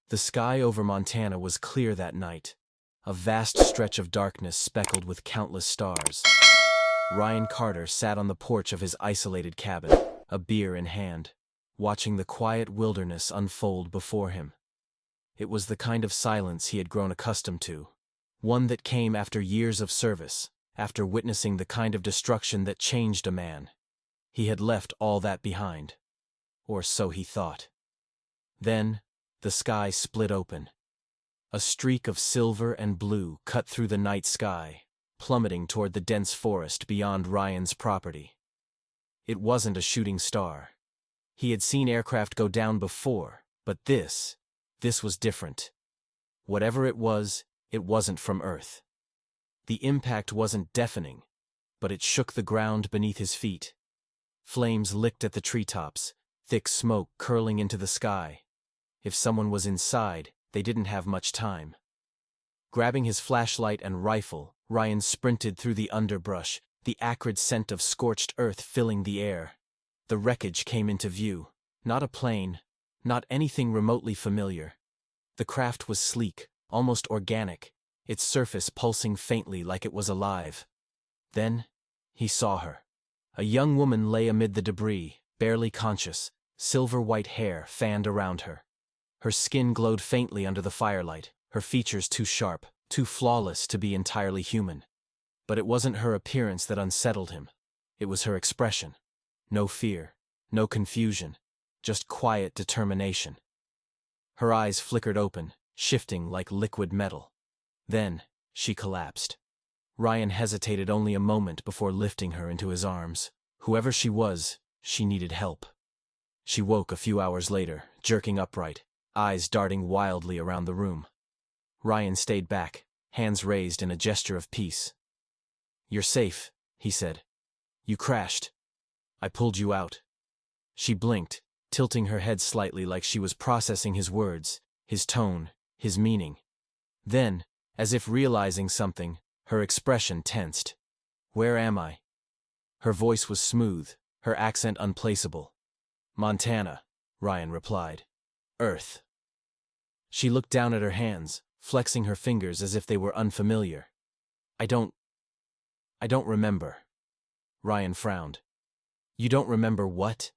The sky over Montana was clear that night, a vast stretch of darkness speckled with countless stars. Ryan Carter sat on the porch of his isolated cabin, a beer in hand, watching the quiet wilderness unfold before him. It was the kind of silence he had grown accustomed to, one that came after years of service, after witnessing the kind of destruction that changed a man. He had left all that behind. Or so he thought. Then, the sky split open. A streak of silver and blue cut through the night sky, plummeting toward the dense forest beyond Ryan's property. It wasn't a shooting star. He had seen aircraft go down before, but this was different. Whatever it wasn't from Earth. The impact wasn't deafening, but it shook the ground beneath his feet. Flames licked at the treetops, thick smoke curling into the sky. If someone was inside, they didn't have much time. Grabbing his flashlight and rifle, Ryan sprinted through the underbrush, the acrid scent of scorched earth filling the air. The wreckage came into view. Not a plane, not anything remotely familiar. The craft was sleek, almost organic, its surface pulsing faintly like it was alive. Then, he saw her. A young woman lay amid the debris, barely conscious, silver-white hair fanned around her. Her skin glowed faintly under the firelight, her features too sharp, too flawless to be entirely human. But it wasn't her appearance that unsettled him. It was her expression. No fear, no confusion, just quiet determination. Her eyes flickered open, shifting like liquid metal. Then, she collapsed. Ryan hesitated only a moment before lifting her into his arms. Whoever she was, she needed help. She woke a few hours later, jerking upright, eyes darting wildly around the room. Ryan stayed back, hands raised in a gesture of peace. "You're safe," he said. "You crashed. I pulled you out." She blinked, tilting her head slightly like she was processing his words, his tone, his meaning. Then, as if realizing something, her expression tensed. "Where am I?" Her voice was smooth, her accent unplaceable. "Montana," Ryan replied. "Earth." She looked down at her hands, flexing her fingers as if they were unfamiliar. I don't remember." Ryan frowned. "You don't remember what?"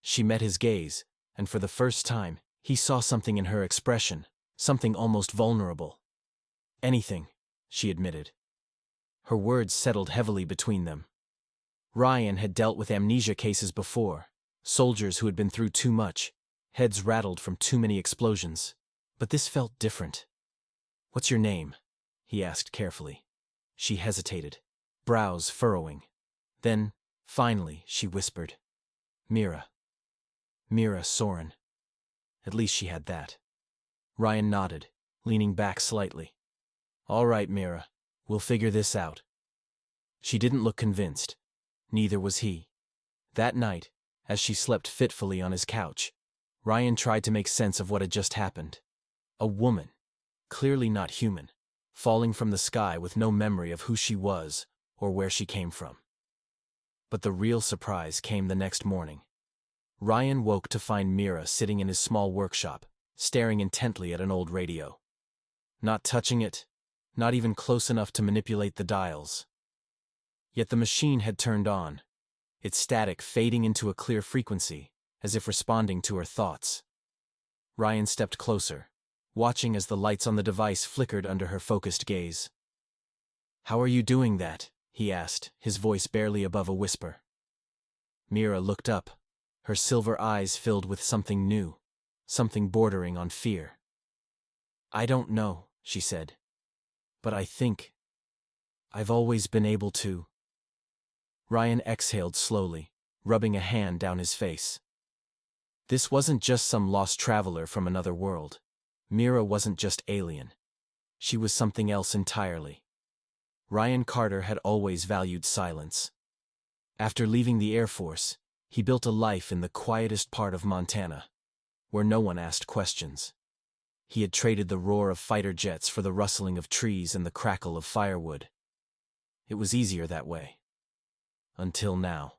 She met his gaze, and for the first time, he saw something in her expression, something almost vulnerable. "Anything," she admitted. Her words settled heavily between them. Ryan had dealt with amnesia cases before, soldiers who had been through too much, heads rattled from too many explosions. But this felt different. "What's your name?" he asked carefully. She hesitated, brows furrowing. Then, finally, she whispered, "Mira. Mira Soren." At least she had that. Ryan nodded, leaning back slightly. "All right, Mira. We'll figure this out." She didn't look convinced. Neither was he. That night, as she slept fitfully on his couch, Ryan tried to make sense of what had just happened. A woman, clearly not human, falling from the sky with no memory of who she was or where she came from. But the real surprise came the next morning. Ryan woke to find Mira sitting in his small workshop, staring intently at an old radio. Not touching it, not even close enough to manipulate the dials. Yet the machine had turned on, its static fading into a clear frequency, as if responding to her thoughts. Ryan stepped closer, watching as the lights on the device flickered under her focused gaze. "How are you doing that?" he asked, his voice barely above a whisper. Mira looked up, her silver eyes filled with something new, something bordering on fear. "I don't know," she said. "But I think I've always been able to." Ryan exhaled slowly, rubbing a hand down his face. This wasn't just some lost traveler from another world. Mira wasn't just alien. She was something else entirely. Ryan Carter had always valued silence. After leaving the Air Force, he built a life in the quietest part of Montana, where no one asked questions. He had traded the roar of fighter jets for the rustling of trees and the crackle of firewood. It was easier that way. Until now.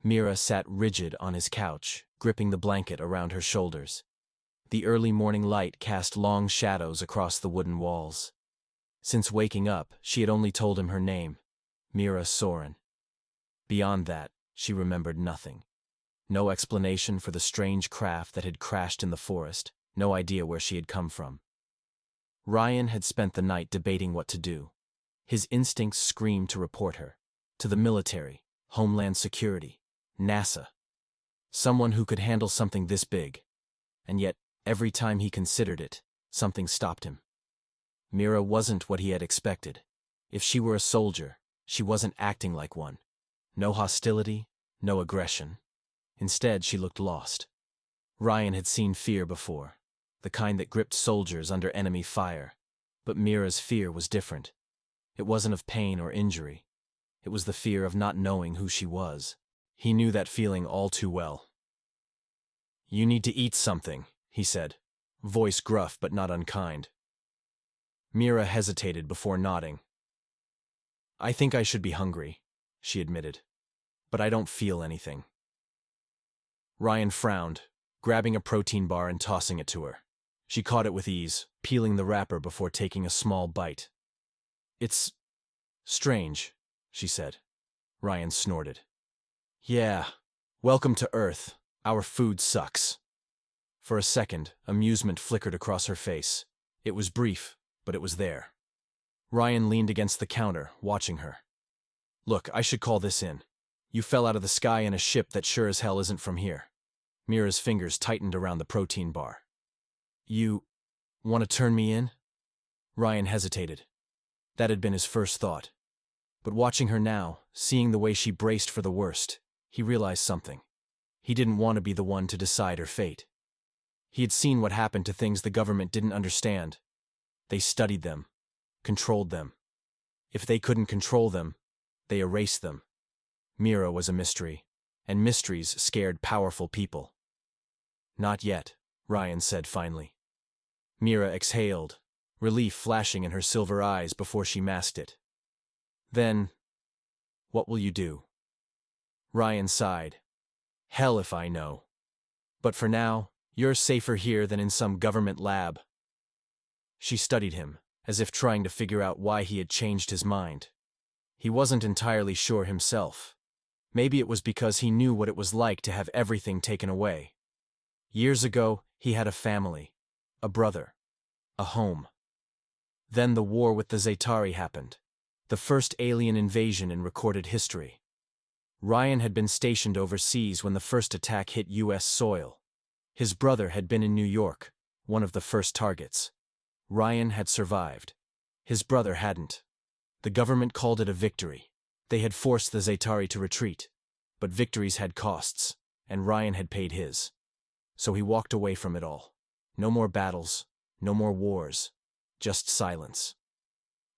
Mira sat rigid on his couch, gripping the blanket around her shoulders. The early morning light cast long shadows across the wooden walls. Since waking up, she had only told him her name, Mira Soren. Beyond that, she remembered nothing. No explanation for the strange craft that had crashed in the forest, no idea where she had come from. Ryan had spent the night debating what to do. His instincts screamed to report her. To the military, Homeland Security, NASA. Someone who could handle something this big. And yet, every time he considered it, something stopped him. Mira wasn't what he had expected. If she were a soldier, she wasn't acting like one. No hostility, no aggression. Instead, she looked lost. Ryan had seen fear before, the kind that gripped soldiers under enemy fire. But Mira's fear was different. It wasn't of pain or injury. It was the fear of not knowing who she was. He knew that feeling all too well. "You need to eat something," he said, voice gruff but not unkind. Mira hesitated before nodding. "I think I should be hungry," she admitted, "but I don't feel anything." Ryan frowned, grabbing a protein bar and tossing it to her. She caught it with ease, peeling the wrapper before taking a small bite. "It's strange," she said. Ryan snorted. "Yeah, welcome to Earth. Our food sucks." For a second, amusement flickered across her face. It was brief, but it was there. Ryan leaned against the counter, watching her. "Look, I should call this in. You fell out of the sky in a ship that sure as hell isn't from here." Mira's fingers tightened around the protein bar. "You want to turn me in?" Ryan hesitated. That had been his first thought. But watching her now, seeing the way she braced for the worst, he realized something. He didn't want to be the one to decide her fate. He had seen what happened to things the government didn't understand. They studied them, controlled them. If they couldn't control them, they erased them. Mira was a mystery, and mysteries scared powerful people. "Not yet," Ryan said finally. Mira exhaled, relief flashing in her silver eyes before she masked it. "Then, what will you do?" Ryan sighed. "Hell if I know. But for now, you're safer here than in some government lab." She studied him, as if trying to figure out why he had changed his mind. He wasn't entirely sure himself. Maybe it was because he knew what it was like to have everything taken away. Years ago, he had a family, a brother, a home. Then the war with the Zaytari happened, the first alien invasion in recorded history. Ryan had been stationed overseas when the first attack hit U.S. soil. His brother had been in New York, one of the first targets. Ryan had survived. His brother hadn't. The government called it a victory. They had forced the Zaytari to retreat. But victories had costs, and Ryan had paid his. So he walked away from it all. No more battles, no more wars, just silence.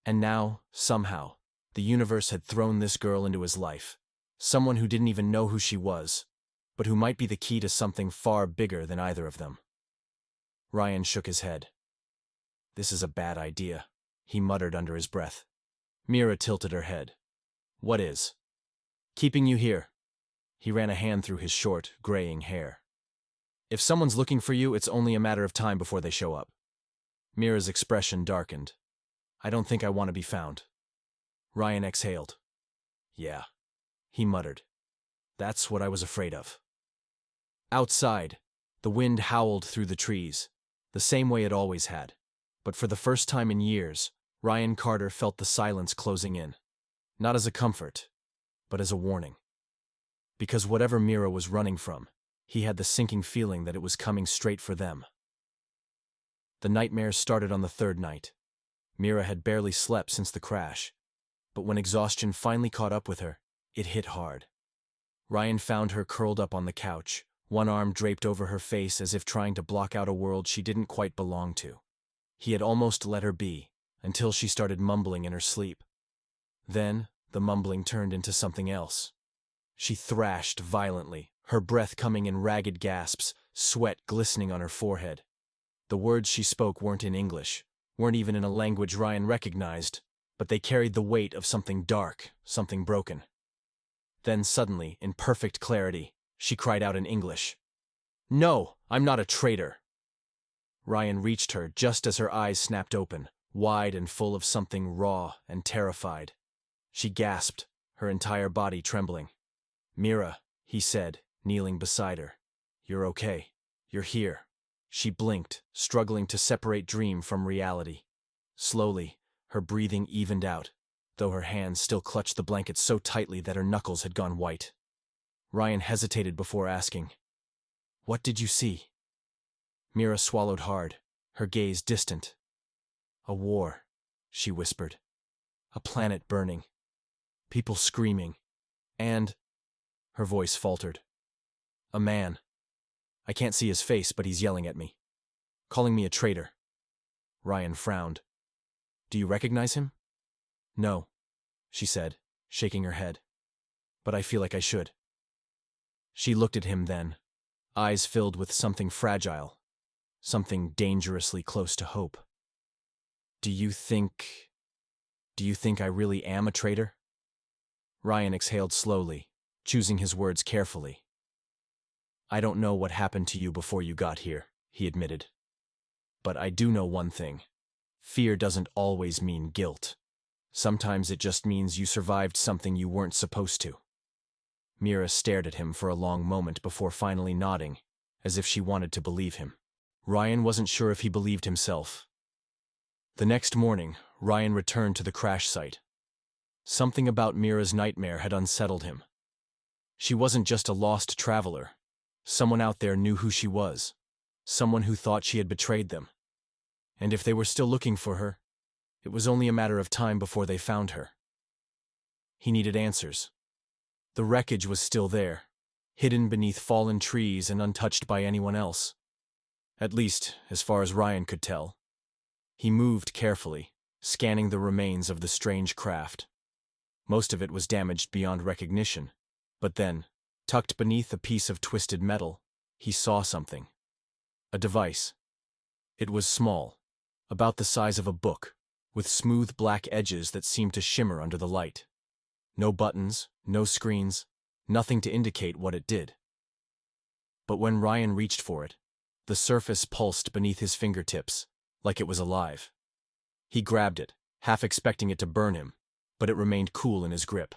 And now, somehow, the universe had thrown this girl into his life. Someone who didn't even know who she was, but who might be the key to something far bigger than either of them. Ryan shook his head. "This is a bad idea," he muttered under his breath. Mira tilted her head. "What is?" "Keeping you here." He ran a hand through his short, graying hair. "If someone's looking for you, it's only a matter of time before they show up." Mira's expression darkened. "I don't think I want to be found." Ryan exhaled. "Yeah," he muttered. "That's what I was afraid of." Outside, the wind howled through the trees, the same way it always had. But for the first time in years, Ryan Carter felt the silence closing in. Not as a comfort, but as a warning. Because whatever Mira was running from, he had the sinking feeling that it was coming straight for them. The nightmares started on the third night. Mira had barely slept since the crash, but when exhaustion finally caught up with her, it hit hard. Ryan found her curled up on the couch, one arm draped over her face as if trying to block out a world she didn't quite belong to. He had almost let her be, until she started mumbling in her sleep. Then, the mumbling turned into something else. She thrashed violently, her breath coming in ragged gasps, sweat glistening on her forehead. The words she spoke weren't in English, weren't even in a language Ryan recognized, but they carried the weight of something dark, something broken. Then suddenly, in perfect clarity, she cried out in English. "No, I'm not a traitor." Ryan reached her just as her eyes snapped open, wide and full of something raw and terrified. She gasped, her entire body trembling. "Mira," he said, kneeling beside her. "You're okay. You're here." She blinked, struggling to separate dream from reality. Slowly, her breathing evened out, though her hands still clutched the blanket so tightly that her knuckles had gone white. Ryan hesitated before asking, "What did you see?" Mira swallowed hard, her gaze distant. "A war," she whispered. "A planet burning. People screaming. And—" her voice faltered. "A man. I can't see his face, but he's yelling at me. Calling me a traitor." Ryan frowned. "Do you recognize him?" "No," she said, shaking her head. "But I feel like I should." She looked at him then, eyes filled with something fragile, something dangerously close to hope. Do you think I really am a traitor?" Ryan exhaled slowly, choosing his words carefully. "I don't know what happened to you before you got here," he admitted. "But I do know one thing. Fear doesn't always mean guilt. Sometimes it just means you survived something you weren't supposed to." Mira stared at him for a long moment before finally nodding, as if she wanted to believe him. Ryan wasn't sure if he believed himself. The next morning, Ryan returned to the crash site. Something about Mira's nightmare had unsettled him. She wasn't just a lost traveler. Someone out there knew who she was. Someone who thought she had betrayed them. And if they were still looking for her, it was only a matter of time before they found her. He needed answers. The wreckage was still there, hidden beneath fallen trees and untouched by anyone else. At least, as far as Ryan could tell. He moved carefully, scanning the remains of the strange craft. Most of it was damaged beyond recognition, but then, tucked beneath a piece of twisted metal, he saw something. A device. It was small, about the size of a book, with smooth black edges that seemed to shimmer under the light. No buttons, no screens, nothing to indicate what it did. But when Ryan reached for it, the surface pulsed beneath his fingertips, like it was alive. He grabbed it, half expecting it to burn him, but it remained cool in his grip.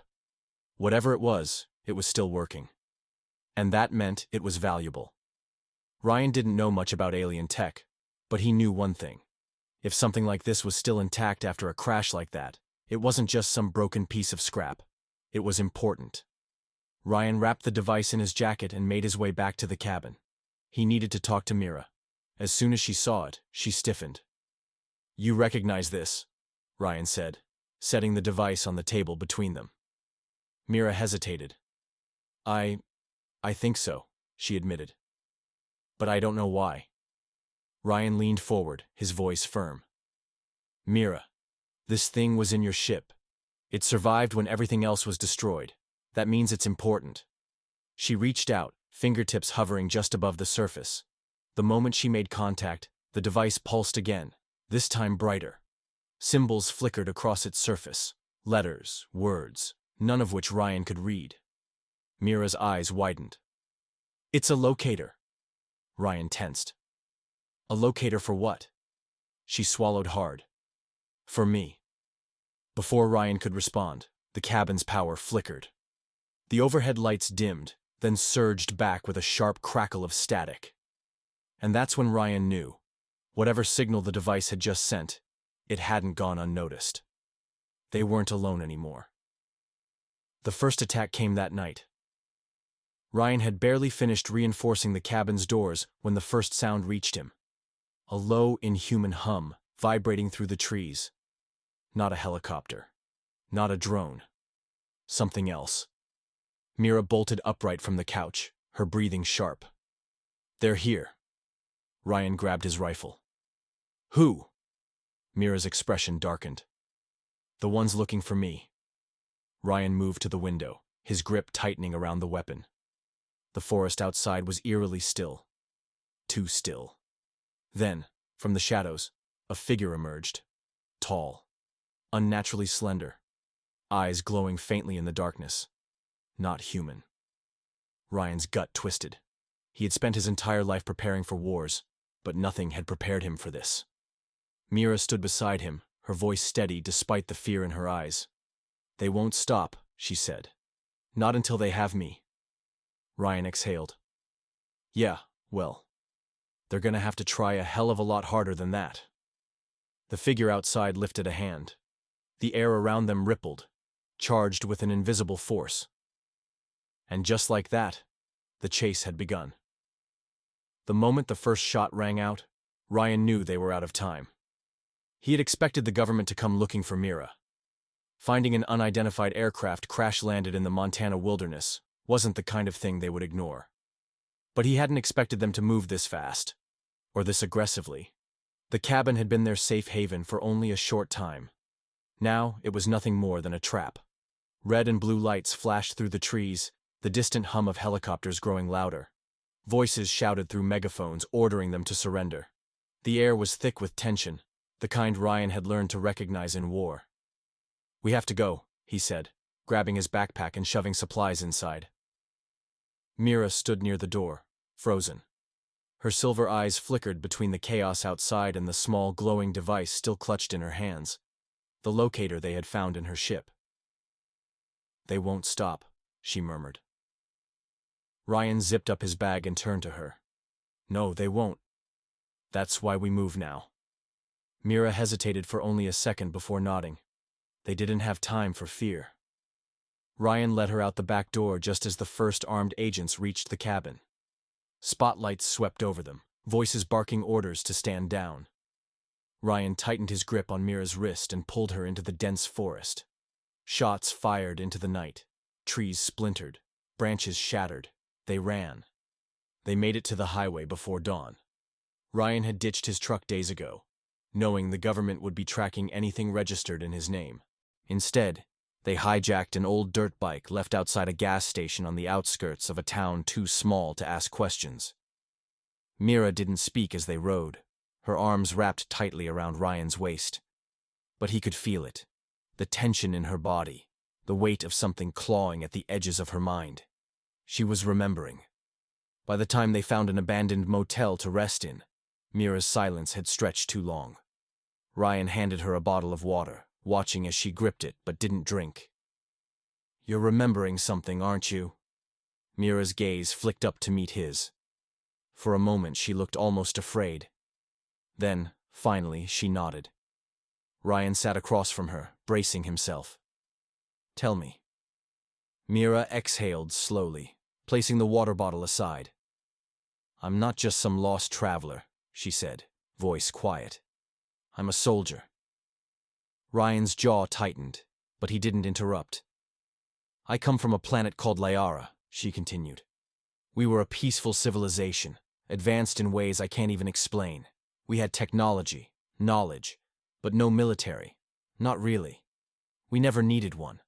Whatever it was still working. And that meant it was valuable. Ryan didn't know much about alien tech, but he knew one thing. If something like this was still intact after a crash like that, it wasn't just some broken piece of scrap. It was important. Ryan wrapped the device in his jacket and made his way back to the cabin. He needed to talk to Mira. As soon as she saw it, she stiffened. "You recognize this," Ryan said, setting the device on the table between them. Mira hesitated. I think so," she admitted. "But I don't know why." Ryan leaned forward, his voice firm. "Mira, this thing was in your ship. It survived when everything else was destroyed. That means it's important." She reached out, fingertips hovering just above the surface. The moment she made contact, the device pulsed again, this time brighter. Symbols flickered across its surface, letters, words, none of which Ryan could read. Mira's eyes widened. "It's a locator." Ryan tensed. "A locator for what?" She swallowed hard. "For me." Before Ryan could respond, the cabin's power flickered. The overhead lights dimmed, then surged back with a sharp crackle of static. And that's when Ryan knew. Whatever signal the device had just sent, it hadn't gone unnoticed. They weren't alone anymore. The first attack came that night. Ryan had barely finished reinforcing the cabin's doors when the first sound reached him. A low, inhuman hum vibrating through the trees. Not a helicopter. Not a drone. Something else. Mira bolted upright from the couch, her breathing sharp. "They're here." Ryan grabbed his rifle. "Who?" Mira's expression darkened. "The ones looking for me." Ryan moved to the window, his grip tightening around the weapon. The forest outside was eerily still. Too still. Then, from the shadows, a figure emerged. Tall. Unnaturally slender. Eyes glowing faintly in the darkness. Not human. Ryan's gut twisted. He had spent his entire life preparing for wars. but nothing had prepared him for this. Mira stood beside him, her voice steady despite the fear in her eyes. "They won't stop," she said. "Not until they have me." Ryan exhaled. "Yeah, well, they're gonna have to try a hell of a lot harder than that." The figure outside lifted a hand. The air around them rippled, charged with an invisible force. And just like that, the chase had begun. The moment the first shot rang out, Ryan knew they were out of time. He had expected the government to come looking for Mira. Finding an unidentified aircraft crash-landed in the Montana wilderness wasn't the kind of thing they would ignore. But he hadn't expected them to move this fast, or this aggressively. The cabin had been their safe haven for only a short time. Now it was nothing more than a trap. Red and blue lights flashed through the trees, the distant hum of helicopters growing louder. Voices shouted through megaphones ordering them to surrender. The air was thick with tension, the kind Ryan had learned to recognize in war. "We have to go," he said, grabbing his backpack and shoving supplies inside. Mira stood near the door, frozen. Her silver eyes flickered between the chaos outside and the small glowing device still clutched in her hands, the locator they had found in her ship. "They won't stop," she murmured. Ryan zipped up his bag and turned to her. "No, they won't. That's why we move now." Mira hesitated for only a second before nodding. They didn't have time for fear. Ryan led her out the back door just as the first armed agents reached the cabin. Spotlights swept over them, voices barking orders to stand down. Ryan tightened his grip on Mira's wrist and pulled her into the dense forest. Shots fired into the night. Trees splintered, branches shattered. They ran. They made it to the highway before dawn. Ryan had ditched his truck days ago, knowing the government would be tracking anything registered in his name. Instead, they hijacked an old dirt bike left outside a gas station on the outskirts of a town too small to ask questions. Mira didn't speak as they rode, her arms wrapped tightly around Ryan's waist. But he could feel it, the tension in her body, the weight of something clawing at the edges of her mind. She was remembering. By the time they found an abandoned motel to rest in, Mira's silence had stretched too long. Ryan handed her a bottle of water, watching as she gripped it but didn't drink. "You're remembering something, aren't you?" Mira's gaze flicked up to meet his. For a moment she looked almost afraid. Then, finally, she nodded. Ryan sat across from her, bracing himself. "Tell me." Mira exhaled slowly, placing the water bottle aside. "I'm not just some lost traveler," she said, voice quiet. "I'm a soldier." Ryan's jaw tightened, but he didn't interrupt. "I come from a planet called Lyara," she continued. "We were a peaceful civilization, advanced in ways I can't even explain. We had technology, knowledge, but no military. Not really. We never needed one."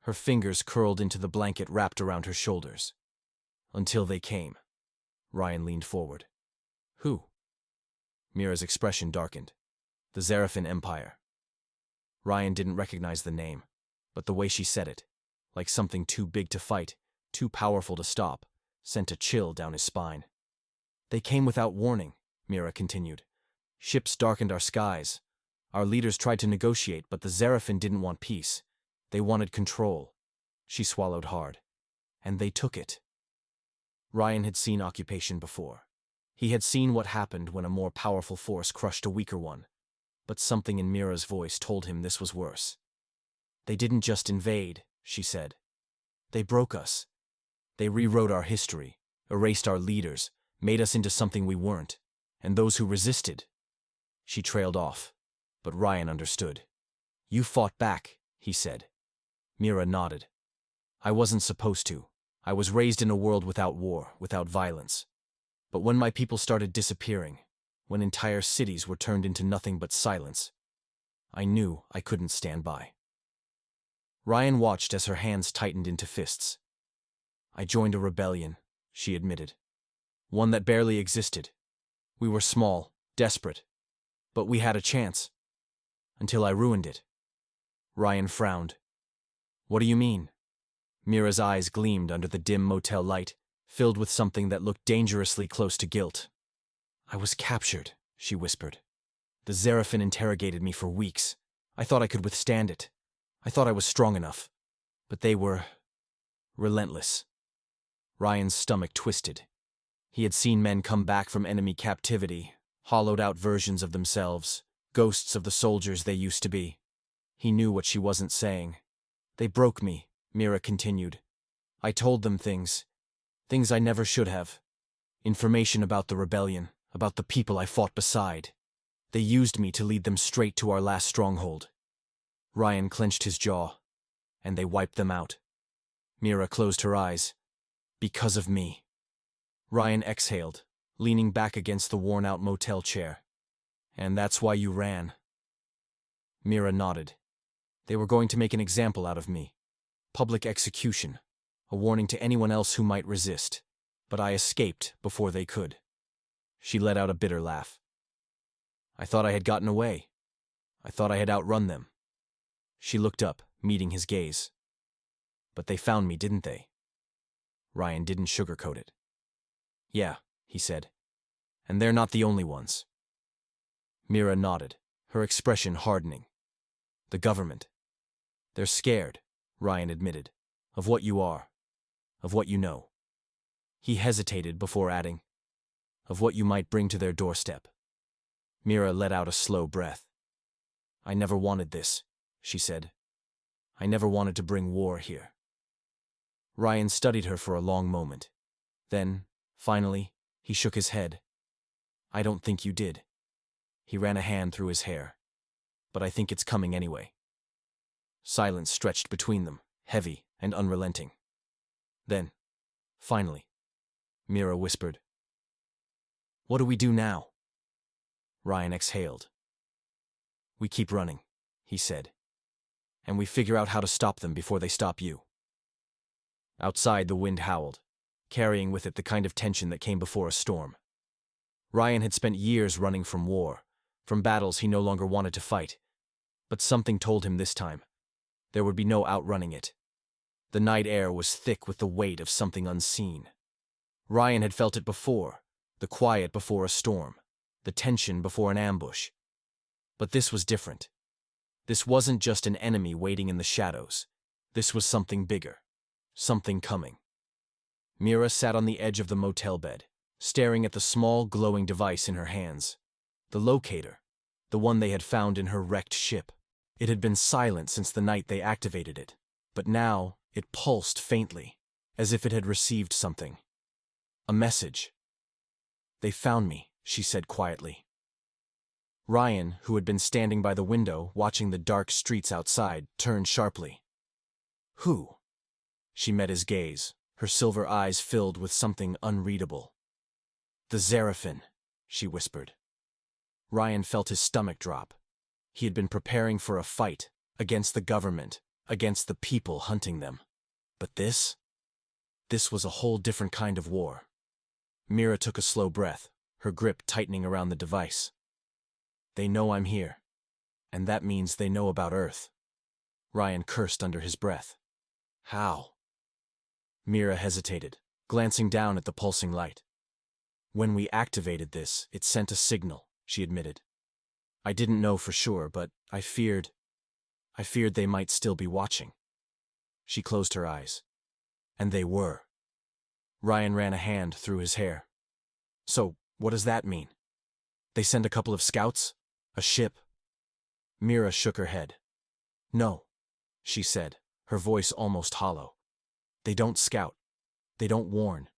Her fingers curled into the blanket wrapped around her shoulders. "Until they came." Ryan leaned forward. "Who?" Mira's expression darkened. "The Zarafin Empire." Ryan didn't recognize the name, but the way she said it, like something too big to fight, too powerful to stop, sent a chill down his spine. "They came without warning," Mira continued. "Ships darkened our skies. Our leaders tried to negotiate, but the Zarafin didn't want peace. They wanted control." She swallowed hard. "And they took it." Ryan had seen occupation before. He had seen what happened when a more powerful force crushed a weaker one. But something in Mira's voice told him this was worse. "They didn't just invade," she said. "They broke us. They rewrote our history, erased our leaders, made us into something we weren't. And those who resisted." She trailed off, but Ryan understood. "You fought back," he said. Mira nodded. "I wasn't supposed to. I was raised in a world without war, without violence. But when my people started disappearing, when entire cities were turned into nothing but silence, I knew I couldn't stand by." Ryan watched as her hands tightened into fists. "I joined a rebellion," she admitted. "One that barely existed. We were small, desperate, but we had a chance. Until I ruined it." Ryan frowned. "What do you mean?" Mira's eyes gleamed under the dim motel light, filled with something that looked dangerously close to guilt. I was captured, she whispered. The Zerafin interrogated me for weeks. I thought I could withstand it. I thought I was strong enough. But they were relentless. Ryan's stomach twisted. He had seen men come back from enemy captivity, hollowed-out versions of themselves, ghosts of the soldiers they used to be. He knew what she wasn't saying. They broke me, Mira continued. I told them things I never should have. Information about the rebellion, about the people I fought beside. They used me to lead them straight to our last stronghold. Ryan clenched his jaw, and they wiped them out. Mira closed her eyes. Because of me. Ryan exhaled, leaning back against the worn-out motel chair. And that's why you ran. Mira nodded. They were going to make an example out of me. Public execution. A warning to anyone else who might resist. But I escaped before they could. She let out a bitter laugh. I thought I had gotten away. I thought I had outrun them. She looked up, meeting his gaze. But they found me, didn't they? Ryan didn't sugarcoat it. Yeah, he said. And they're not the only ones. Mira nodded, her expression hardening. The government. They're scared, Ryan admitted, of what you are, of what you know. He hesitated before adding, of what you might bring to their doorstep. Mira let out a slow breath. I never wanted this, she said. I never wanted to bring war here. Ryan studied her for a long moment. Then, finally, he shook his head. I don't think you did. He ran a hand through his hair. But I think it's coming anyway. Silence stretched between them, heavy and unrelenting. Then, finally, Mira whispered, What do we do now? Ryan exhaled. We keep running, he said. And we figure out how to stop them before they stop you. Outside, the wind howled, carrying with it the kind of tension that came before a storm. Ryan had spent years running from war, from battles he no longer wanted to fight. But something told him this time. There would be no outrunning it. The night air was thick with the weight of something unseen. Ryan had felt it before, the quiet before a storm, the tension before an ambush. But this was different. This wasn't just an enemy waiting in the shadows. This was something bigger, something coming. Mira sat on the edge of the motel bed, staring at the small glowing device in her hands. The locator, the one they had found in her wrecked ship. It had been silent since the night they activated it, but now it pulsed faintly, as if it had received something. A message. They found me, she said quietly. Ryan, who had been standing by the window watching the dark streets outside, turned sharply. Who? She met his gaze, her silver eyes filled with something unreadable. The Zerafin, she whispered. Ryan felt his stomach drop. He had been preparing for a fight, against the government, against the people hunting them. But this was a whole different kind of war. Mira took a slow breath, her grip tightening around the device. They know I'm here, and that means they know about Earth. Ryan cursed under his breath. How? Mira hesitated, glancing down at the pulsing light. When we activated this, it sent a signal, she admitted. I didn't know for sure, but I feared they might still be watching. She closed her eyes. And they were. Ryan ran a hand through his hair. So, what does that mean? They send a couple of scouts? A ship? Mira shook her head. No, she said, her voice almost hollow. They don't scout. They don't warn.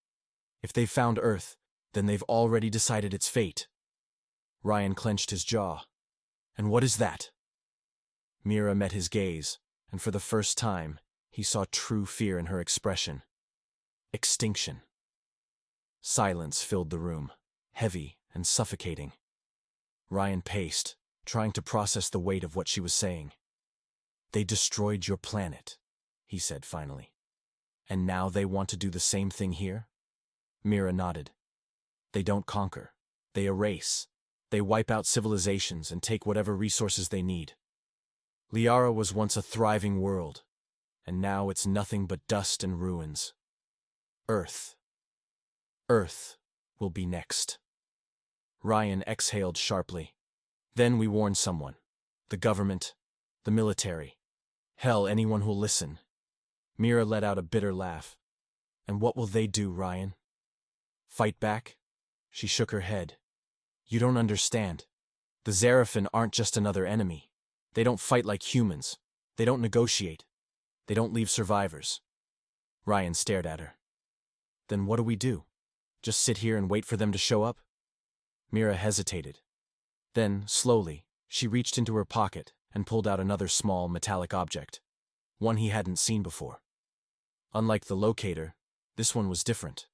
If they've found Earth, then they've already decided its fate. Ryan clenched his jaw. And what is that? Mira met his gaze, and for the first time, he saw true fear in her expression. Extinction. Silence filled the room, heavy and suffocating. Ryan paced, trying to process the weight of what she was saying. They destroyed your planet, he said finally. And now they want to do the same thing here? Mira nodded. They don't conquer. They erase. They wipe out civilizations and take whatever resources they need. Liara was once a thriving world, and now it's nothing but dust and ruins. Earth will be next. Ryan exhaled sharply. Then we warn someone. The government, the military. Hell, anyone who'll listen. Mira let out a bitter laugh. And what will they do, Ryan? Fight back? She shook her head. You don't understand. The Zarafin aren't just another enemy. They don't fight like humans. They don't negotiate. They don't leave survivors. Ryan stared at her. Then what do we do? Just sit here and wait for them to show up? Mira hesitated. Then, slowly, she reached into her pocket and pulled out another small metallic object. One he hadn't seen before. Unlike the locator, this one was different.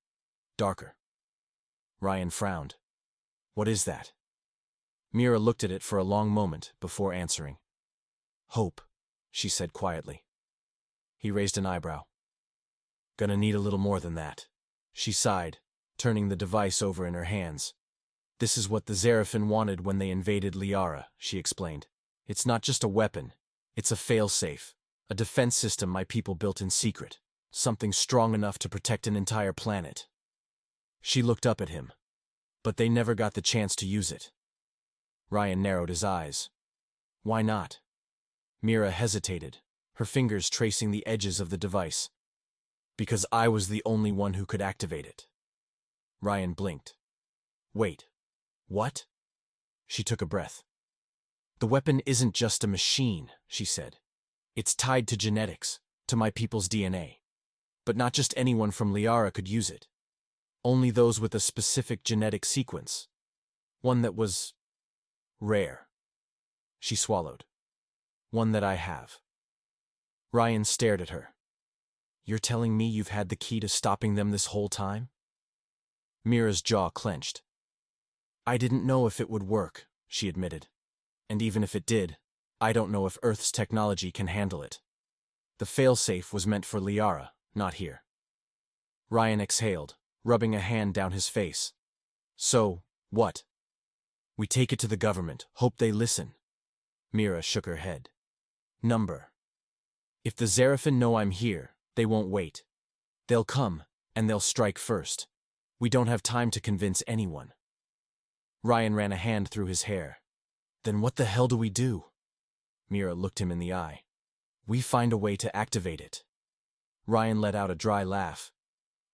Darker. Ryan frowned. What is that? Mira looked at it for a long moment before answering. Hope, she said quietly. He raised an eyebrow. Gonna need a little more than that. She sighed, turning the device over in her hands. This is what the Zarafin wanted when they invaded Liara, she explained. It's not just a weapon. It's a failsafe. A defense system my people built in secret. Something strong enough to protect an entire planet. She looked up at him. But they never got the chance to use it. Ryan narrowed his eyes. Why not? Mira hesitated, her fingers tracing the edges of the device. Because I was the only one who could activate it. Ryan blinked. Wait. What? She took a breath. The weapon isn't just a machine, she said. It's tied to genetics, to my people's DNA. But not just anyone from Liara could use it. Only those with a specific genetic sequence. One that was rare. She swallowed. One that I have. Ryan stared at her. You're telling me you've had the key to stopping them this whole time? Mira's jaw clenched. I didn't know if it would work, she admitted. And even if it did, I don't know if Earth's technology can handle it. The failsafe was meant for Liara, not here. Ryan exhaled, rubbing a hand down his face. So, what? We take it to the government, hope they listen. Mira shook her head. Number. If the Zarafin know I'm here, they won't wait. They'll come, and they'll strike first. We don't have time to convince anyone. Ryan ran a hand through his hair. Then what the hell do we do? Mira looked him in the eye. We find a way to activate it. Ryan let out a dry laugh.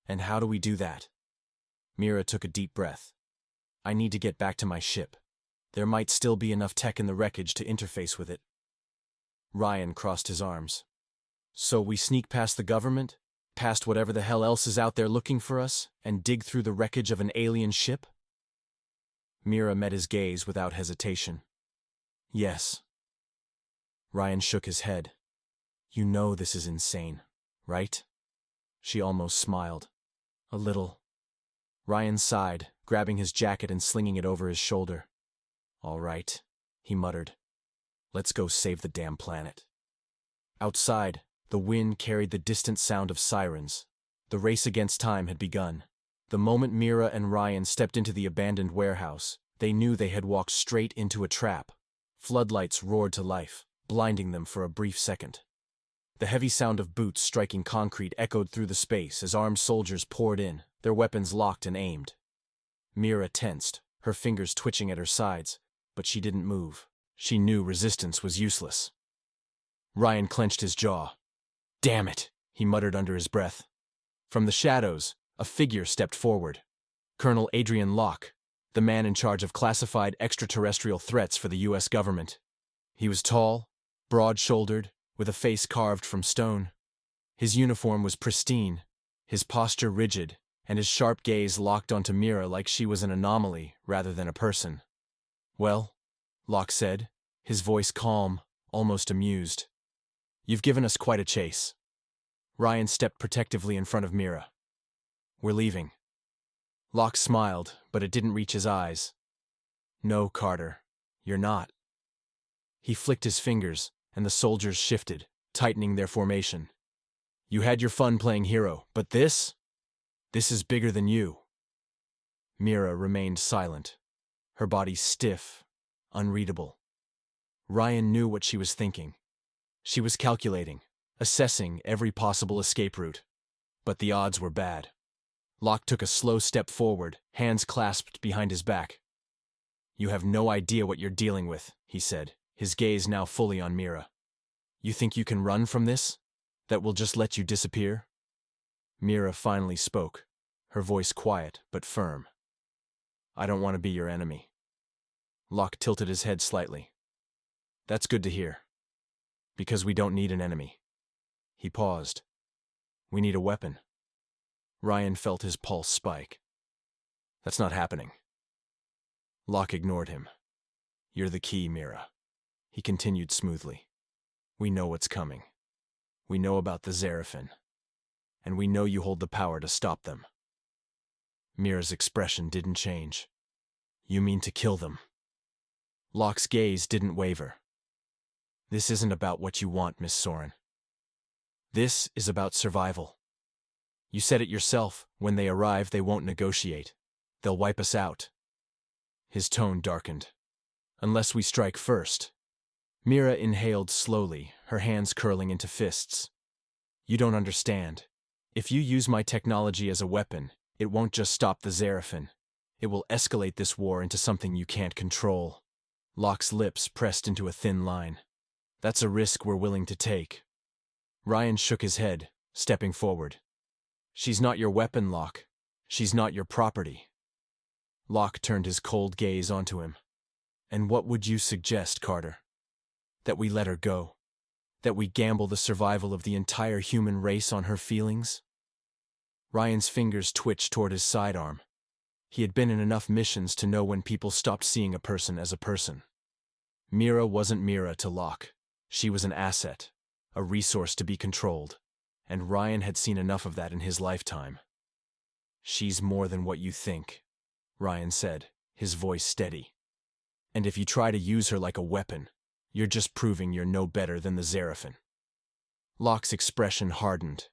And how do we do that? Mira took a deep breath. I need to get back to my ship. There might still be enough tech in the wreckage to interface with it. Ryan crossed his arms. So we sneak past the government, past whatever the hell else is out there looking for us, and dig through the wreckage of an alien ship? Mira met his gaze without hesitation. Yes. Ryan shook his head. You know this is insane, right? She almost smiled. A little. Ryan sighed, grabbing his jacket and slinging it over his shoulder. All right, he muttered. Let's go save the damn planet. Outside, the wind carried the distant sound of sirens. The race against time had begun. The moment Mira and Ryan stepped into the abandoned warehouse, they knew they had walked straight into a trap. Floodlights roared to life, blinding them for a brief second. The heavy sound of boots striking concrete echoed through the space as armed soldiers poured in, their weapons locked and aimed. Mira tensed, her fingers twitching at her sides, but she didn't move. She knew resistance was useless. Ryan clenched his jaw. Damn it, he muttered under his breath. From the shadows, a figure stepped forward. Colonel Adrian Locke, the man in charge of classified extraterrestrial threats for the U.S. government. He was tall, broad-shouldered, with a face carved from stone. His uniform was pristine, his posture rigid, and his sharp gaze locked onto Mira like she was an anomaly rather than a person. Well, Locke said, his voice calm, almost amused. You've given us quite a chase. Ryan stepped protectively in front of Mira. We're leaving. Locke smiled, but it didn't reach his eyes. No, Carter, you're not. He flicked his fingers, and the soldiers shifted, tightening their formation. You had your fun playing hero, but this is bigger than you. Mira remained silent, her body stiff, unreadable. Ryan knew what she was thinking. She was calculating, assessing every possible escape route. But the odds were bad. Locke took a slow step forward, hands clasped behind his back. You have no idea what you're dealing with, he said, his gaze now fully on Mira. You think you can run from this? That will just let you disappear? Mira finally spoke, her voice quiet but firm. I don't want to be your enemy. Locke tilted his head slightly. That's good to hear. Because we don't need an enemy. He paused. We need a weapon. Ryan felt his pulse spike. That's not happening. Locke ignored him. You're the key, Mira. He continued smoothly. We know what's coming. We know about the Xerafen. And we know you hold the power to stop them. Mira's expression didn't change. You mean to kill them? Locke's gaze didn't waver. This isn't about what you want, Miss Soren. This is about survival. You said it yourself, when they arrive they won't negotiate. They'll wipe us out. His tone darkened. Unless we strike first. Mira inhaled slowly, her hands curling into fists. You don't understand. If you use my technology as a weapon, it won't just stop the Xerafen. It will escalate this war into something you can't control. Locke's lips pressed into a thin line. That's a risk we're willing to take. Ryan shook his head, stepping forward. She's not your weapon, Locke. She's not your property. Locke turned his cold gaze onto him. And what would you suggest, Carter? That we let her go? That we gamble the survival of the entire human race on her feelings? Ryan's fingers twitched toward his sidearm. He had been in enough missions to know when people stopped seeing a person as a person. Mira wasn't Mira to Locke. She was an asset, a resource to be controlled, and Ryan had seen enough of that in his lifetime. She's more than what you think, Ryan said, his voice steady. And if you try to use her like a weapon, you're just proving you're no better than the Xerafen. Locke's expression hardened.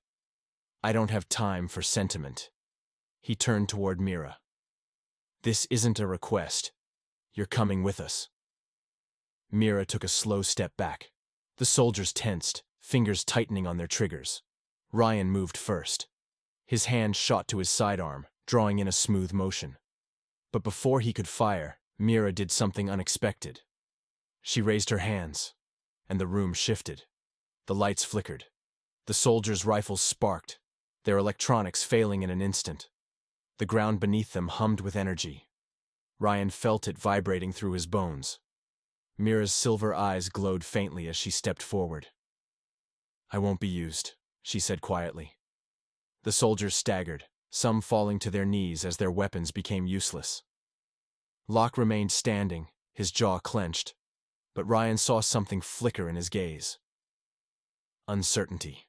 I don't have time for sentiment. He turned toward Mira. This isn't a request. You're coming with us. Mira took a slow step back. The soldiers tensed, fingers tightening on their triggers. Ryan moved first. His hand shot to his sidearm, drawing in a smooth motion. But before he could fire, Mira did something unexpected. She raised her hands, and the room shifted. The lights flickered. The soldiers' rifles sparked, their electronics failing in an instant. The ground beneath them hummed with energy. Ryan felt it vibrating through his bones. Mira's silver eyes glowed faintly as she stepped forward. I won't be used, she said quietly. The soldiers staggered, some falling to their knees as their weapons became useless. Locke remained standing, his jaw clenched, but Ryan saw something flicker in his gaze. Uncertainty.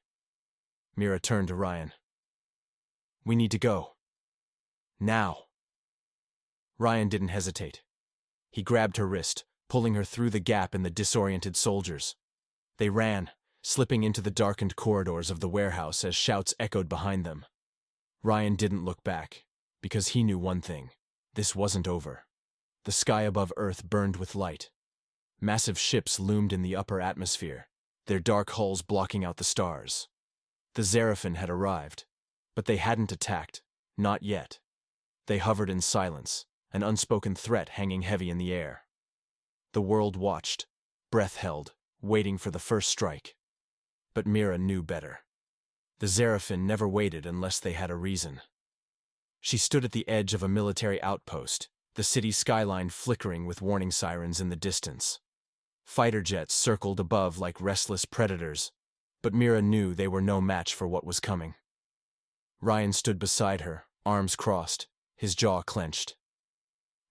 Mira turned to Ryan. We need to go. Now. Ryan didn't hesitate. He grabbed her wrist, pulling her through the gap in the disoriented soldiers. They ran, slipping into the darkened corridors of the warehouse as shouts echoed behind them. Ryan didn't look back, because he knew one thing. This wasn't over. The sky above Earth burned with light. Massive ships loomed in the upper atmosphere, their dark hulls blocking out the stars. The Xerafen had arrived, but they hadn't attacked, not yet. They hovered in silence, an unspoken threat hanging heavy in the air. The world watched, breath held, waiting for the first strike. But Mira knew better. The Xerafen never waited unless they had a reason. She stood at the edge of a military outpost, the city skyline flickering with warning sirens in the distance. Fighter jets circled above like restless predators, but Mira knew they were no match for what was coming. Ryan stood beside her, arms crossed, his jaw clenched.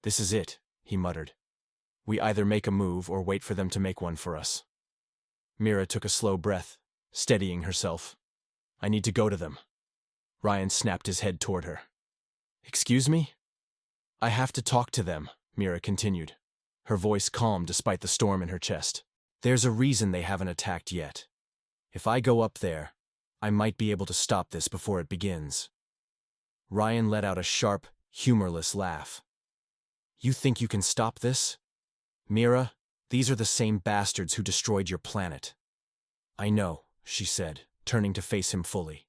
This is it, he muttered. We either make a move or wait for them to make one for us. Mira took a slow breath, steadying herself. I need to go to them. Ryan snapped his head toward her. Excuse me? I have to talk to them, Mira continued, her voice calm despite the storm in her chest. There's a reason they haven't attacked yet. If I go up there, I might be able to stop this before it begins. Ryan let out a sharp, humorless laugh. You think you can stop this? Mira, these are the same bastards who destroyed your planet. I know, she said, turning to face him fully.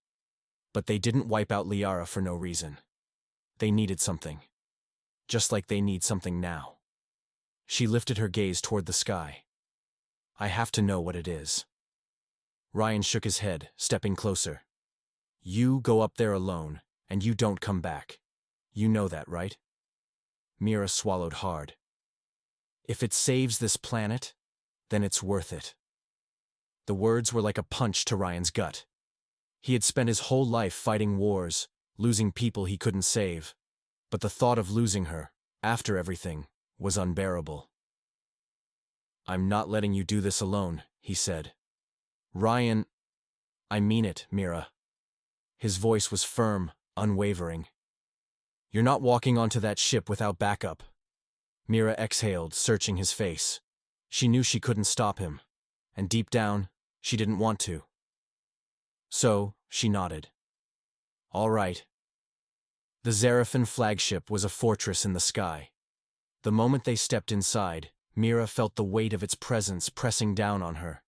But they didn't wipe out Liara for no reason. They needed something. Just like they need something now. She lifted her gaze toward the sky. I have to know what it is. Ryan shook his head, stepping closer. You go up there alone, and you don't come back. You know that, right? Mira swallowed hard. If it saves this planet, then it's worth it. The words were like a punch to Ryan's gut. He had spent his whole life fighting wars, losing people he couldn't save. But the thought of losing her, after everything, was unbearable. I'm not letting you do this alone, he said. Ryan, I mean it, Mira. His voice was firm, unwavering. You're not walking onto that ship without backup. Mira exhaled, searching his face. She knew she couldn't stop him, and deep down, she didn't want to. So, she nodded. All right. The Zarafin flagship was a fortress in the sky. The moment they stepped inside, Mira felt the weight of its presence pressing down on her.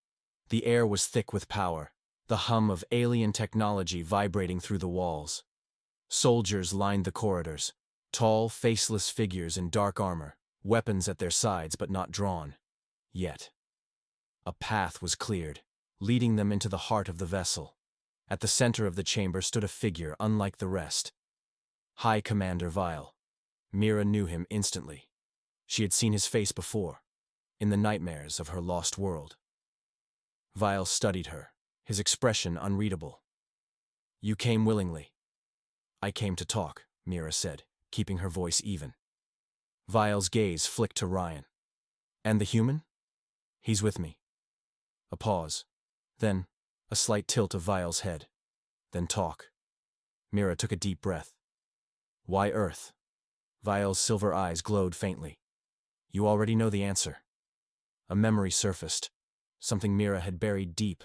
The air was thick with power, the hum of alien technology vibrating through the walls. Soldiers lined the corridors, tall, faceless figures in dark armor, weapons at their sides but not drawn. Yet. A path was cleared, leading them into the heart of the vessel. At the center of the chamber stood a figure unlike the rest. High Commander Vile. Mira knew him instantly. She had seen his face before, in the nightmares of her lost world. Vile studied her, his expression unreadable. You came willingly. I came to talk, Mira said, keeping her voice even. Vile's gaze flicked to Ryan. And the human? He's with me. A pause. Then, a slight tilt of Vile's head. Then talk. Mira took a deep breath. Why Earth? Vile's silver eyes glowed faintly. You already know the answer. A memory surfaced. Something Mira had buried deep.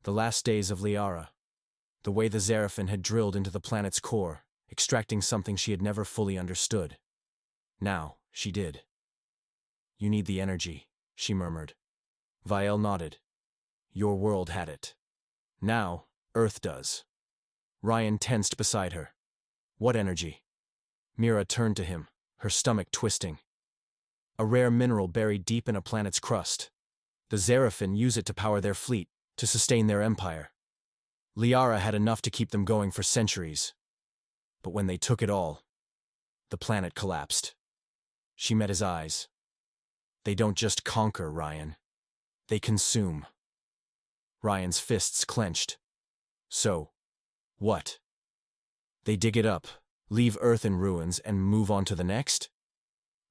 The last days of Liara. The way the Zarafin had drilled into the planet's core, extracting something she had never fully understood. Now, she did. You need the energy, she murmured. Vile nodded. Your world had it. Now, Earth does. Ryan tensed beside her. What energy? Mira turned to him, her stomach twisting. A rare mineral buried deep in a planet's crust. The Zarafin use it to power their fleet, to sustain their empire. Liara had enough to keep them going for centuries. But when they took it all, the planet collapsed. She met his eyes. They don't just conquer, Ryan. They consume. Ryan's fists clenched. So, what? They dig it up, leave Earth in ruins, and move on to the next?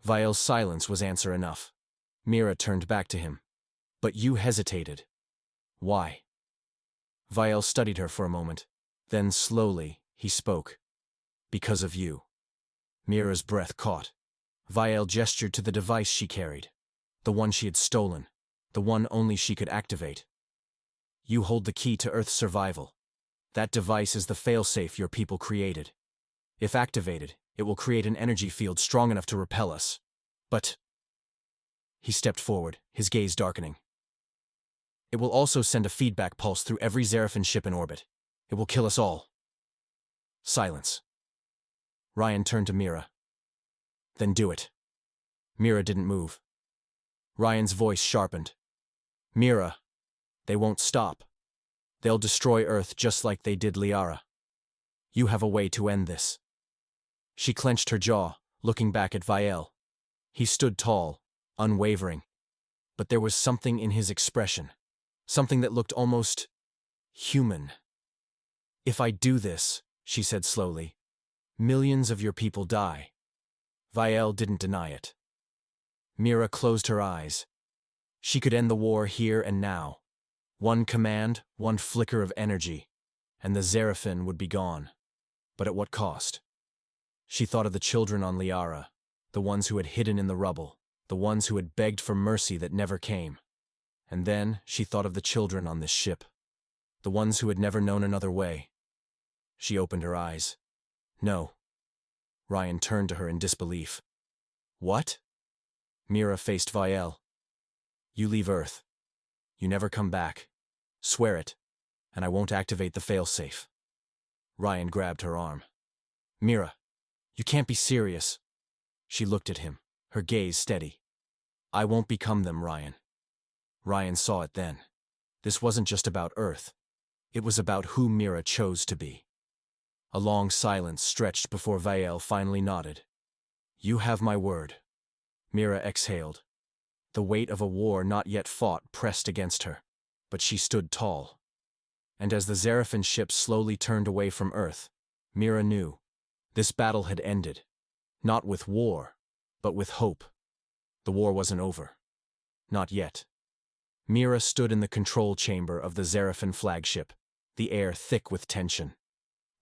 Vile's silence was answer enough. Mira turned back to him. But you hesitated. Why? Vile studied her for a moment. Then, slowly, he spoke. Because of you. Mira's breath caught. Vile gestured to the device she carried. The one she had stolen. The one only she could activate. You hold the key to Earth's survival. That device is the failsafe your people created. If activated, it will create an energy field strong enough to repel us. But... He stepped forward, his gaze darkening. It will also send a feedback pulse through every Zarafin ship in orbit. It will kill us all. Silence. Ryan turned to Mira. Then do it. Mira didn't move. Ryan's voice sharpened. Mira, they won't stop. They'll destroy Earth just like they did Liara. You have a way to end this. She clenched her jaw, looking back at Vile. He stood tall, unwavering. But there was something in his expression. Something that looked almost human. If I do this, she said slowly, millions of your people die. Vile didn't deny it. Mira closed her eyes. She could end the war here and now. One command, one flicker of energy, and the Zarafin would be gone. But at what cost? She thought of the children on Liara, the ones who had hidden in the rubble, the ones who had begged for mercy that never came. And then she thought of the children on this ship, the ones who had never known another way. She opened her eyes. No. Ryan turned to her in disbelief. What? Mira faced Vile. You leave Earth. You never come back. Swear it, and I won't activate the failsafe. Ryan grabbed her arm. Mira, you can't be serious. She looked at him, her gaze steady. I won't become them, Ryan. Ryan saw it then. This wasn't just about Earth. It was about who Mira chose to be. A long silence stretched before Vael finally nodded. You have my word. Mira exhaled. The weight of a war not yet fought pressed against her, but she stood tall. And as the Zarafin ship slowly turned away from Earth, Mira knew this battle had ended. Not with war, but with hope. The war wasn't over. Not yet. Mira stood in the control chamber of the Zarafin flagship, the air thick with tension.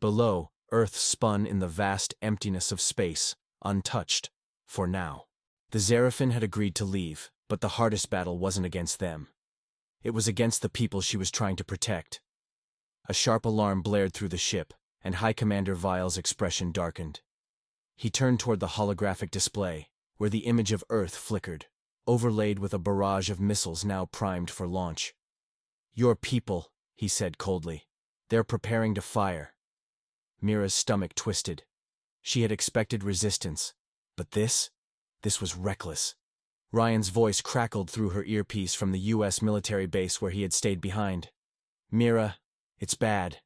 Below, Earth spun in the vast emptiness of space, untouched, for now. The Zarafin had agreed to leave, but the hardest battle wasn't against them. It was against the people she was trying to protect. A sharp alarm blared through the ship, and High Commander Vile's expression darkened. He turned toward the holographic display, where the image of Earth flickered, overlaid with a barrage of missiles now primed for launch. Your people, he said coldly. They're preparing to fire. Mira's stomach twisted. She had expected resistance, but this was reckless. Ryan's voice crackled through her earpiece from the U.S. military base where he had stayed behind. Mira, it's bad.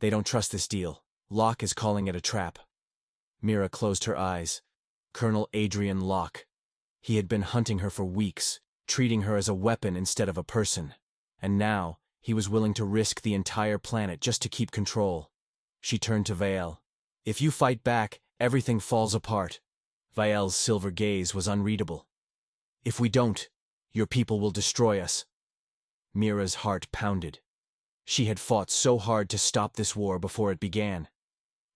They don't trust this deal. Locke is calling it a trap. Mira closed her eyes. Colonel Adrian Locke. He had been hunting her for weeks, treating her as a weapon instead of a person. And now, he was willing to risk the entire planet just to keep control. She turned to Vael. If you fight back, everything falls apart. Vael's silver gaze was unreadable. If we don't, your people will destroy us. Mira's heart pounded. She had fought so hard to stop this war before it began.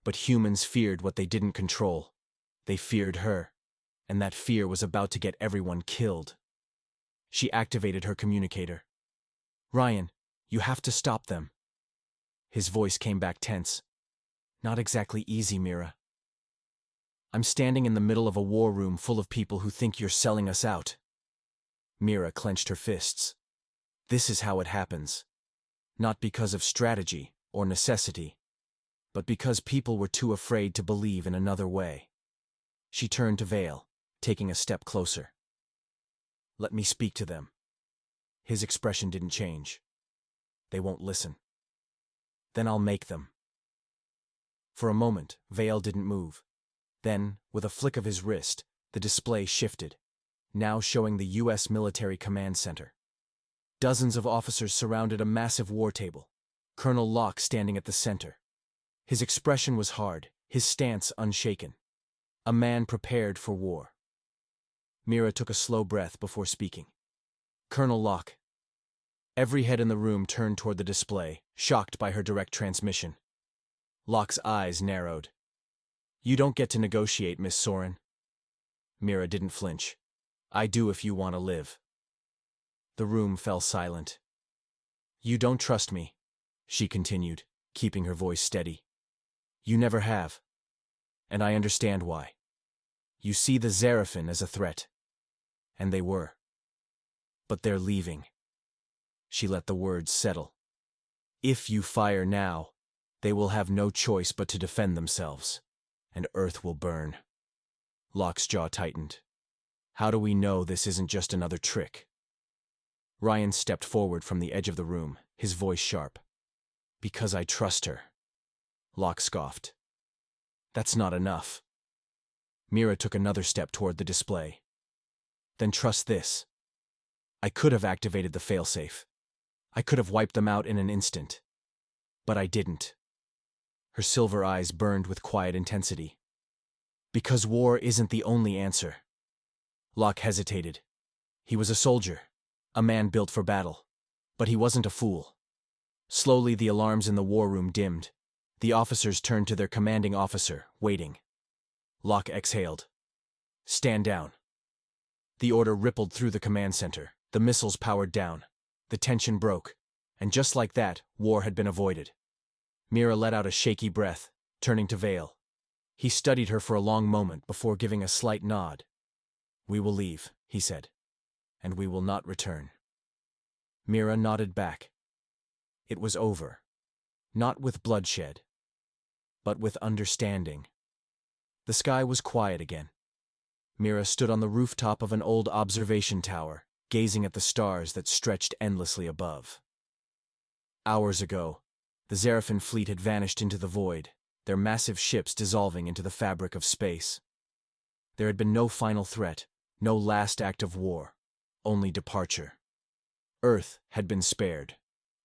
But humans feared what they didn't control. They feared her, and that fear was about to get everyone killed. She activated her communicator. Ryan, you have to stop them. His voice came back tense. Not exactly easy, Mira. I'm standing in the middle of a war room full of people who think you're selling us out. Mira clenched her fists. This is how it happens. Not because of strategy or necessity, but because people were too afraid to believe in another way. She turned to Vael, taking a step closer. Let me speak to them. His expression didn't change. They won't listen. Then I'll make them. For a moment, Vael didn't move. Then, with a flick of his wrist, the display shifted, now showing the U.S. Military Command Center. Dozens of officers surrounded a massive war table, Colonel Locke standing at the center. His expression was hard, his stance unshaken. A man prepared for war. Mira took a slow breath before speaking. Colonel Locke. Every head in the room turned toward the display, shocked by her direct transmission. Locke's eyes narrowed. You don't get to negotiate, Miss Soren. Mira didn't flinch. I do if you want to live. The room fell silent. You don't trust me, she continued, keeping her voice steady. You never have. And I understand why. You see the Zarafin as a threat. And they were. But they're leaving. She let the words settle. If you fire now, they will have no choice but to defend themselves, and Earth will burn. Locke's jaw tightened. How do we know this isn't just another trick? Ryan stepped forward from the edge of the room, his voice sharp. Because I trust her. Locke scoffed. That's not enough. Mira took another step toward the display. Then trust this. I could have activated the failsafe. I could have wiped them out in an instant. But I didn't. Her silver eyes burned with quiet intensity. Because war isn't the only answer. Locke hesitated. He was a soldier, a man built for battle. But he wasn't a fool. Slowly the alarms in the war room dimmed. The officers turned to their commanding officer, waiting. Locke exhaled. Stand down. The order rippled through the command center. The missiles powered down. The tension broke. And just like that, war had been avoided. Mira let out a shaky breath, turning to Vael. He studied her for a long moment before giving a slight nod. We will leave, he said. And we will not return. Mira nodded back. It was over. Not with bloodshed, but with understanding. The sky was quiet again. Mira stood on the rooftop of an old observation tower, gazing at the stars that stretched endlessly above. Hours ago, the Zarafin fleet had vanished into the void, their massive ships dissolving into the fabric of space. There had been no final threat, no last act of war, only departure. Earth had been spared,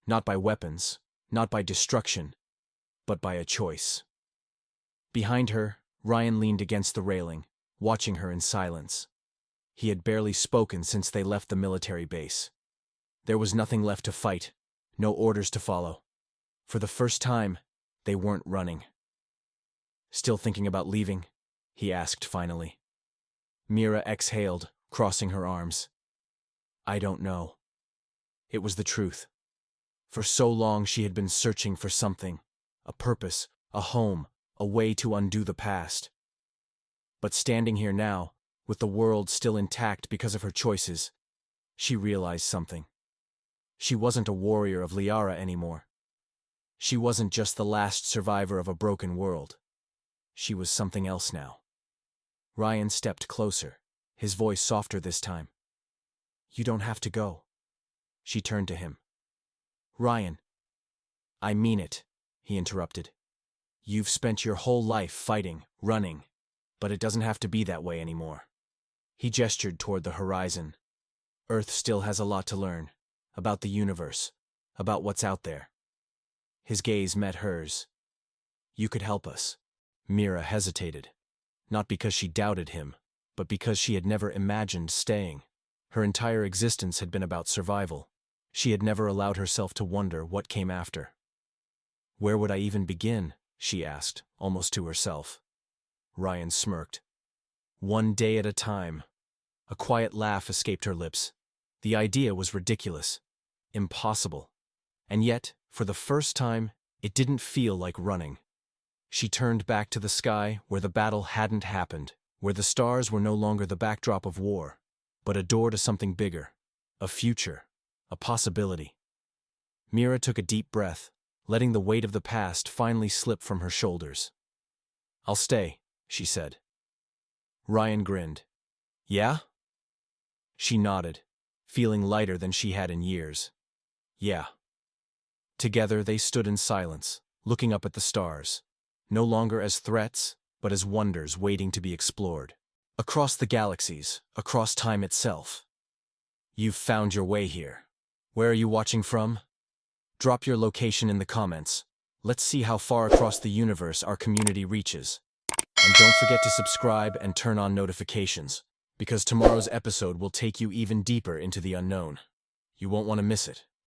not by weapons, not by destruction, but by a choice. Behind her, Ryan leaned against the railing, watching her in silence. He had barely spoken since they left the military base. There was nothing left to fight, no orders to follow. For the first time, they weren't running. "Still thinking about leaving?" he asked finally. Mira exhaled, crossing her arms. "I don't know." It was the truth. For so long she had been searching for something, a purpose, a home, a way to undo the past. But standing here now, with the world still intact because of her choices, she realized something. She wasn't a warrior of Liara anymore. She wasn't just the last survivor of a broken world. She was something else now. Ryan stepped closer, his voice softer this time. "You don't have to go." She turned to him. "Ryan." "I mean it," he interrupted. "You've spent your whole life fighting, running, but it doesn't have to be that way anymore." He gestured toward the horizon. "Earth still has a lot to learn, about the universe, about what's out there." His gaze met hers. "You could help us." Mira hesitated, not because she doubted him, but because she had never imagined staying. Her entire existence had been about survival. She had never allowed herself to wonder what came after. "Where would I even begin?" she asked, almost to herself. Ryan smirked. "One day at a time." A quiet laugh escaped her lips. The idea was ridiculous, impossible. And yet, for the first time, it didn't feel like running. She turned back to the sky where the battle hadn't happened, where the stars were no longer the backdrop of war, but a door to something bigger, a future, a possibility. Mira took a deep breath, letting the weight of the past finally slip from her shoulders. "I'll stay," she said. Ryan grinned. "Yeah?" She nodded, feeling lighter than she had in years. "Yeah." Together they stood in silence, looking up at the stars, no longer as threats, but as wonders waiting to be explored. Across the galaxies, across time itself. You've found your way here. Where are you watching from? Drop your location in the comments. Let's see how far across the universe our community reaches. And don't forget to subscribe and turn on notifications, because tomorrow's episode will take you even deeper into the unknown. You won't want to miss it.